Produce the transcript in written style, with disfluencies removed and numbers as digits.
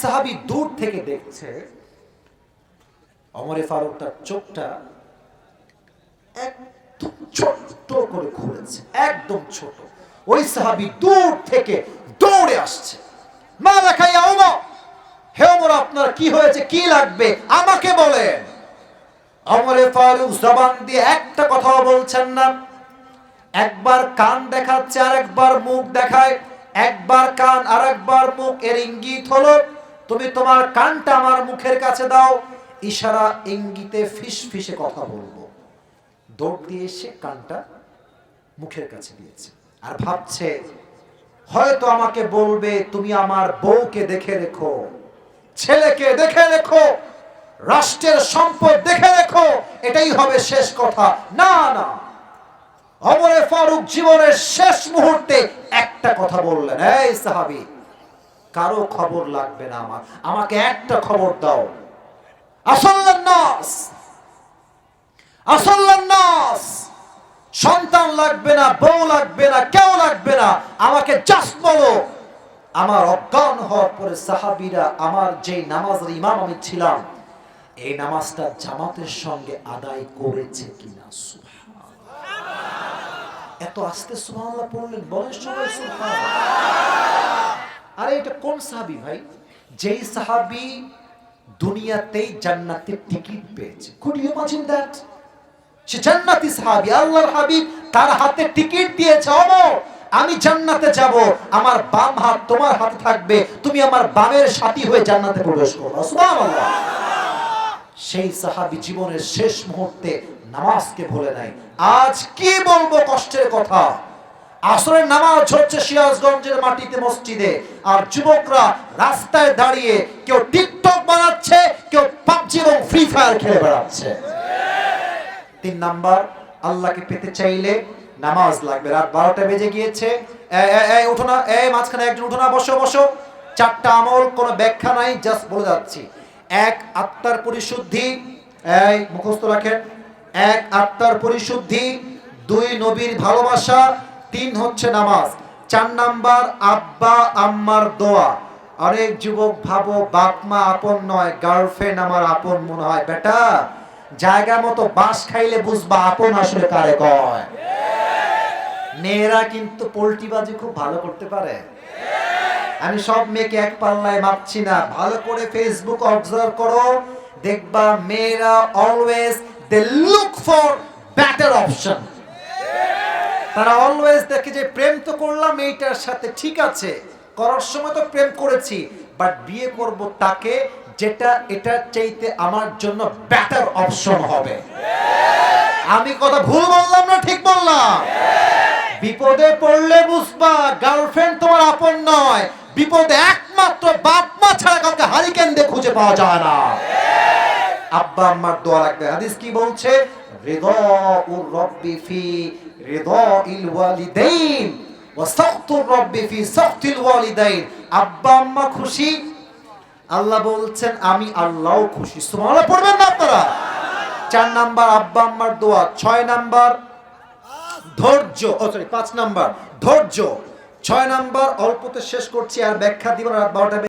সাহাবী দূর থেকে দেখছে ওমর ফারুক তার চোখটা একদম ছোট্ট করে খুলেছে, একদম ছোট। ওই সাহাবী দূর থেকে দৌড়ে আসছে, মা লেখা ইয়া ওমর, হে ওমর আপনার কি হয়েছে, কি লাগবে আমাকে বলেন। ওমর ফারুক জবান দিয়ে একটা কথাও বলছেন না, একবার কান দেখাচ্ছে আর একবার মুখ দেখায়, একবার কান আর একবার মুখ। এর ইঙ্গিত হলো তুমি তোমার কানটা আমার মুখের কাছে দাও, ইশারা ইঙ্গিতে ফিসফিসে কথা বলবো। দৌড় দিয়ে এসে কানটা মুখের কাছে দিয়েছে আর ভাবছে হয়তো আমাকে বলবে তুমি আমার বউকে দেখে রেখো, ছেলেকে দেখে রেখো, রাষ্ট্রের সম্পদ দেখে রেখো, এটাই হবে শেষ কথা। না না, ওমর ফারুক জীবনের শেষ মুহূর্তে একটা কথা বললেন, এই সাহাবী কারো খবর লাগবে না, আমাকে একটা খবর দাও। আসাল্লান নাস, সন্তান লাগবে না, বউ লাগবে না, কেউ লাগবে না, আমাকে জাস্ট বলো আমার অজ্ঞান হওয়ার পরে সাহাবীরা আমার যে নামাজের ইমাম আমি ছিলাম এই নামাজটা জামাতের সঙ্গে আদায় করেছে কিনা। এত আস্তে সুবহানাল্লাহ পড়লেন, বলেন সবাই সুবহানাল্লাহ। আরে এটা কোন সাহাবী ভাই, যেই সাহাবী দুনিয়াতেই জান্নাতের টিকিট পেয়েছে। Could you imagine that? সে জান্নাতি সাহাবী, আল্লাহর হাবিব তার হাতে টিকিট দিয়েছে, ওমর আমি জান্নাতে যাব, আমার বাম হাত তোমার হাতে থাকবে, তুমি আমার বামের সাথী হয়ে জান্নাতে প্রবেশ করবে। সুবহানাল্লাহ। সেই সাহাবী জীবনের শেষ মুহূর্তে নামাজকে ভুলে নাই। আজ কি বলবো কষ্টের কথা, আসরের নামাজ হচ্ছে সিরাজগঞ্জের মাটিতে মসজিদে, আর যুবকরা রাস্তায় দাঁড়িয়ে কেউ টিকটক বানাচ্ছে, কেউ পাবজি এবং ফ্রি ফায়ার খেলে বেড়াচ্ছে। 3 নাম্বার, আল্লাহকে পেতে চাইলে নামাজ লাগবে। রাত 12টা বেজে গিয়েছে, এই উঠো না, এই মাঝখানে একজন উঠো না, বসো বসো। 4টা আমল, কোনো ব্যাখ্যা নাই, জাস্ট বলে যাচ্ছি। 1 আত্মার পরিশুদ্ধি, এই মুখস্থ রাখেন। 1 আত্মার পরিশুদ্ধি, 2 নবীর ভালোবাসা, 3 হচ্ছে নামাজ। 4 নাম্বার আব্বা আম্মার দোয়া। অনেক যুবক ভাবো বাপ মা আপন নয়, গার্লফ্রেন্ড আমার আপন মনে হয়। বেটা জায়গা মতো বাস খাইলে বুঝবা আপন আসলে কারে কয়। মেয়েরা কিন্তু পোল্টিবাজি খুব ভালো করতে পারে। আমি সব মেয়েকে এক পাল্লায় মাপছি না, ভালো করে ফেসবুক অবজার্ভ করো, দেখবা মেয়েরা always they look for better option. তারা অলওয়েজ দেখে যে প্রেম তো করলাম এইটার সাথে, ঠিক আছে করার সময় তো প্রেম করেছি, বাট বিয়ে করব তাকে যেটা এটার চাইতে আমার জন্য বেটার অপশন হবে। আমি কথা ভুল বললাম না ঠিক বললাম? বিপদে পড়লে বুঝবা গার্লফ্রেন্ড তোমার আপন নয়, বিপদে একমাত্র বাপ মা ছাড়া কাউকে হারিকেন দিয়ে খুঁজে পাওয়া যায় না। আব্বা আম্মার দোয়া লাগবে। হাদিস কি বলছে? রিদাউর রাব্বি ফি রিদাইল ওয়ালিদাইন ওয়া সাখতুর রাব্বি ফি সাখতিল ওয়ালিদাইন। আব্বা আম্মা খুশি, আল্লাহ বলছেন আমি আল্লাহও খুশি। সুবহানাল্লাহ পড়বেন না আপনারা? 4 নাম্বার আব্বা আম্মার দোয়া। 6 নাম্বার ধৈর্য, 5 নাম্বার ধৈর্য। 6 নাম্বার অল্পতে শেষ করছি, আর ব্যাখ্যা দিব না, রাত 12টা